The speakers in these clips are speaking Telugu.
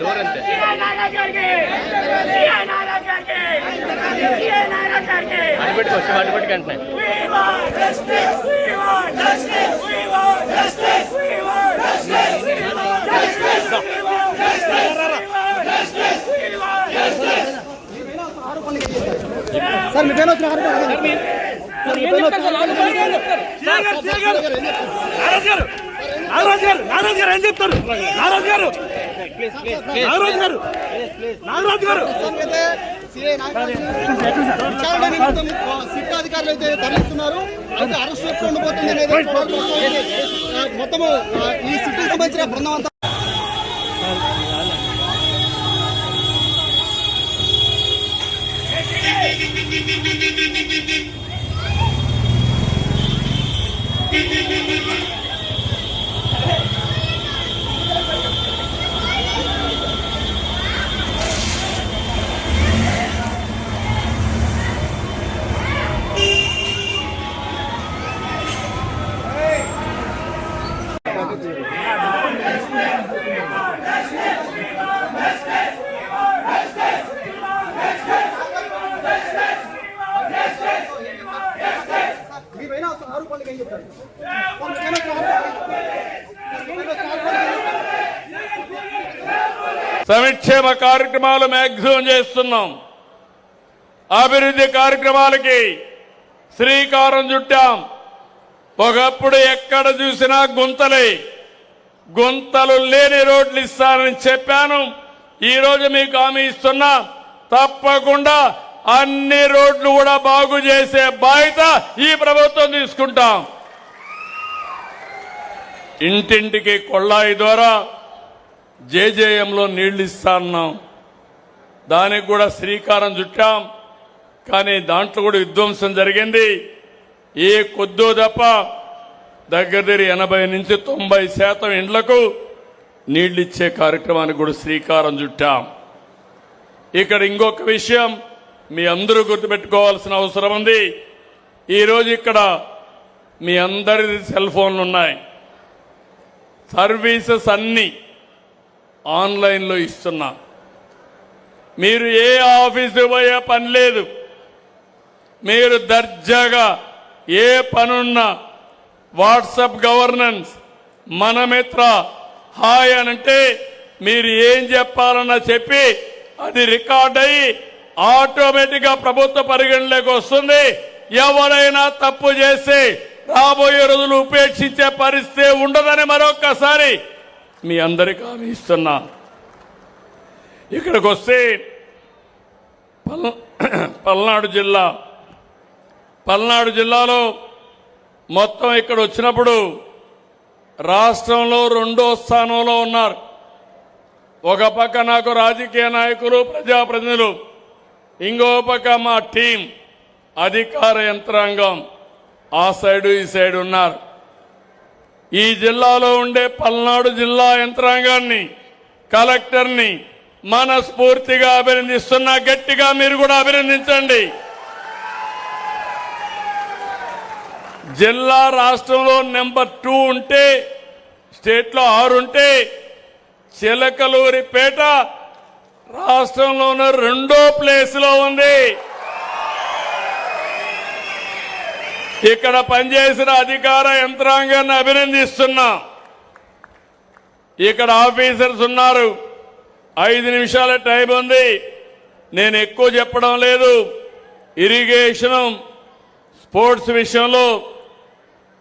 డోర్ అంతే అటుపెట్టుకోవచ్చు అటుపెట్టుకంటున్నాయి సార్ మీ పేరు వచ్చిన నాగరాజు గారు ఏం చెప్తారు? నాగరాజు గారు సిట్ అధికారులు అయితే తరలిస్తున్నారు. అయితే అరెస్ట్ ఎప్పుడు ఉండిపోతుంది అనేది మొత్తము ఈ సిట్కి సంబంధించిన బృందం అంతా సంక్షేమ కార్యక్రమాలు మ్యాక్సిమం చేస్తున్నాం. అభివృద్ధి కార్యక్రమాలకి శ్రీకారం చుట్టాం. ఒకప్పుడు ఎక్కడ చూసినా గుంతలే, గుంతలు లేని రోడ్లు ఇస్తానని చెప్పాను. ఈరోజు మీకు హామీ ఇస్తున్నా, తప్పకుండా అన్ని రోడ్లు కూడా బాగు చేసే బాధ్యత ఈ ప్రభుత్వం తీసుకుంటాం. ఇంటింటికి కొళ్ళాయి ద్వారా జేజేఎంలో నీళ్లు ఇస్తాన్నాం. దానికి కూడా శ్రీకారం చుట్టాం. కానీ దాంట్లో కూడా విధ్వంసం జరిగింది. ఏ కొద్దో తప్ప దగ్గర 80 నుంచి 90% ఇండ్లకు నీళ్లిచ్చే కార్యక్రమానికి కూడా శ్రీకారం చుట్టాం. ఇక్కడ ఇంకొక విషయం మీ అందరూ గుర్తుపెట్టుకోవాల్సిన అవసరం ఉంది. ఈరోజు ఇక్కడ మీ అందరి సెల్ ఫోన్లు ఉన్నాయి. సర్వీసెస్ అన్నీ ఆన్లైన్లో ఇస్తున్నా. మీరు ఏ ఆఫీసు పోయే పని లేదు. మీరు దర్జాగా ఏ పనున్నా వాట్సాప్ గవర్నెన్స్, మనమిత్ర, హాయ్ అనంటే మీరు ఏం చెప్పాలన్నా చెప్పి అది రికార్డ్ అయ్యి ఆటోమేటిక్గా ప్రభుత్వ పరిగణలోకి వస్తుంది. ఎవరైనా తప్పు చేసి రాబోయే రోజులు ఉపేక్షించే పరిస్థితి ఉండదని మరొక్కసారి మీ అందరికీ హామీ ఇస్తున్నా. ఇక్కడికి వస్తే పల్నాడు జిల్లాలో మొత్తం ఇక్కడ వచ్చినప్పుడు రాష్ట్రంలో 2వ స్థానంలో ఉన్నారు. ఒక పక్క నాకు రాజకీయ నాయకులు, ప్రజాప్రతినిధులు, ఇంకో పక్క మా టీం, అధికార యంత్రాంగం ఆ సైడు ఈ సైడు ఉన్నారు. ఈ జిల్లాలో ఉండే పల్నాడు జిల్లా యంత్రాంగాన్ని, కలెక్టర్ని మనస్ఫూర్తిగా అభినందిస్తున్నా. గట్టిగా మీరు కూడా అభినందించండి. జిల్లా రాష్ట్రంలో నెంబర్ 2 ఉంటే, స్టేట్లో 6 ఉంటే, చిలకలూరిపేట రాష్ట్రంలోనే 2వ ప్లేస్లో ఉంది. ఇక్కడ పనిచేసిన అధికార యంత్రాంగాన్ని అభినందిస్తున్నా. ఇక్కడ ఆఫీసర్స్ ఉన్నారు. 5 నిమిషాల టైం ఉంది. నేను ఎక్కువ చెప్పడం లేదు. ఇరిగేషన్, స్పోర్ట్స్ విషయంలో,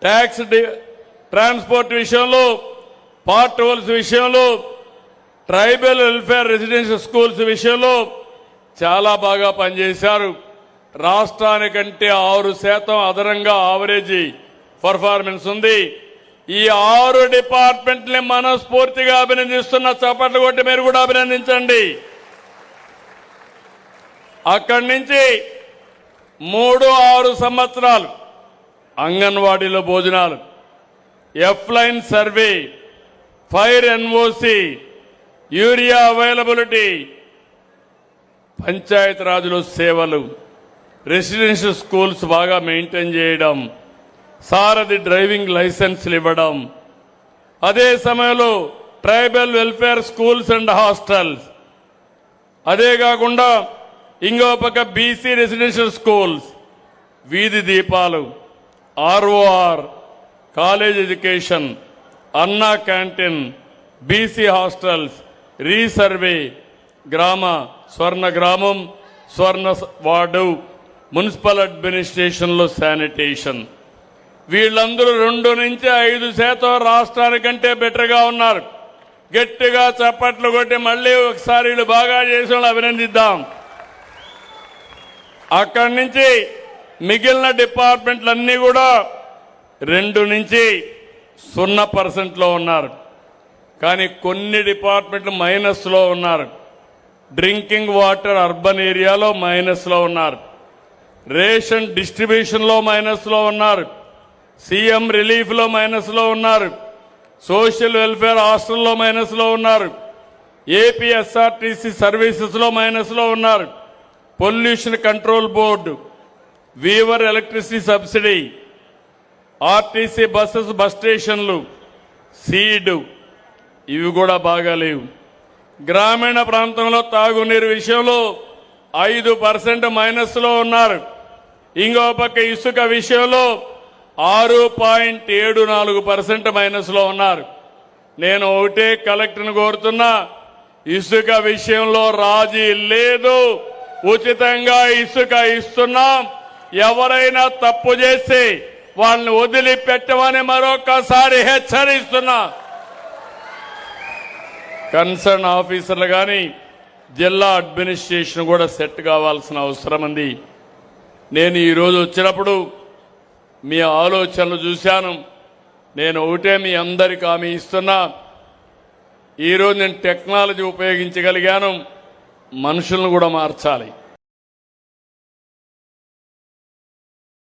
ట్యాక్స్, ట్రాన్స్పోర్ట్ విషయంలో, పార్ట్ హోల్స్ విషయంలో, ట్రైబల్ వెల్ఫేర్ రెసిడెన్షియల్ స్కూల్స్ విషయంలో చాలా బాగా పనిచేశారు. రాష్ట్రానికంటే 6% అదనంగా ఆవరేజీ పర్ఫార్మెన్స్ ఉంది. ఈ 6 డిపార్ట్మెంట్ని మనస్ఫూర్తిగా అభినందిస్తున్న. చప్పట్లు కొట్టి మీరు కూడా అభినందించండి. అక్కడి నుంచి 3-6 సంవత్సరాలు అంగన్వాడీలో భోజనాలు, ఎఫ్లైన్ survey, fire NOC, urea availability, పంచాయతీరాజ్లో సేవలు, రెసిడెన్షియల్ స్కూల్స్ బాగా మెయింటైన్ చేయడం, సారథి డ్రైవింగ్ లైసెన్స్లు ఇవ్వడం, అదే సమయంలో tribal welfare schools and hostels, అదే కాకుండా ఇంకో పక్క బీసీ రెసిడెన్షియల్ స్కూల్స్, వీధి దీపాలు, ఆర్ఓఆర్, కాలేజ్ ఎడ్యుకేషన్, అన్నా క్యాంటీన్, బీసీ హాస్టల్స్, రీసర్వే, గ్రామ స్వర్ణ గ్రామం, స్వర్ణ వార్డు, మున్సిపల్ అడ్మినిస్ట్రేషన్లో శానిటేషన్. వీళ్ళందరూ 2 నుంచి 5% రాష్ట్రానికంటే బెటర్గా ఉన్నారు. గట్టిగా చప్పట్లు కొట్టి మళ్ళీ ఒకసారి వీళ్ళు బాగా చేసిన వాళ్ళు అభినందిద్దాం. అక్కడి నుంచి మిగిలిన డిపార్ట్మెంట్లన్నీ కూడా 2 నుంచి 0% ఉన్నారు. కానీ కొన్ని డిపార్ట్మెంట్లు మైనస్లో ఉన్నారు. డ్రింకింగ్ వాటర్ అర్బన్ ఏరియాలో మైనస్లో ఉన్నారు. రేషన్ డిస్ట్రిబ్యూషన్లో మైనస్లో ఉన్నారు. సీఎం రిలీఫ్లో మైనస్లో ఉన్నారు. సోషల్ వెల్ఫేర్ హాస్టల్లో మైనస్లో ఉన్నారు. ఏపీ ఎస్ఆర్టీసీ సర్వీసెస్లో మైనస్లో ఉన్నారు. Pollution control board, weaver electricity subsidy, RTC buses, bus స్టేషన్లు, సీడ్, ఇవి కూడా బాగాలేవు. గ్రామీణ ప్రాంతంలో తాగునీరు విషయంలో 5% మైనస్లో ఉన్నారు. ఇంకో పక్క ఇసుక విషయంలో 6.74% మైనస్లో ఉన్నారు. నేను ఒకటే కలెక్టర్ని కోరుతున్నా, ఇసుక విషయంలో రాజీ లేదు. ఉచితంగా ఇసుక ఇస్తున్నాం. ఎవరైనా తప్పు చేస్తే వాళ్ళని వదిలిపెట్టమని మరొకసారి హెచ్చరిస్తున్నా. కన్సర్న్ ఆఫీసర్లు కానీ జిల్లా అడ్మినిస్ట్రేషన్ కూడా సెట్ కావాల్సిన అవసరం ఉంది. నేను ఈరోజు వచ్చినప్పుడు మీ ఆలోచనలు చూశాను. నేను ఒకటే మీ అందరికీ హామీ ఇస్తున్నా, ఈరోజు నేను టెక్నాలజీ ఉపయోగించగలిగాను. మనుషులను కూడా మార్చాలి.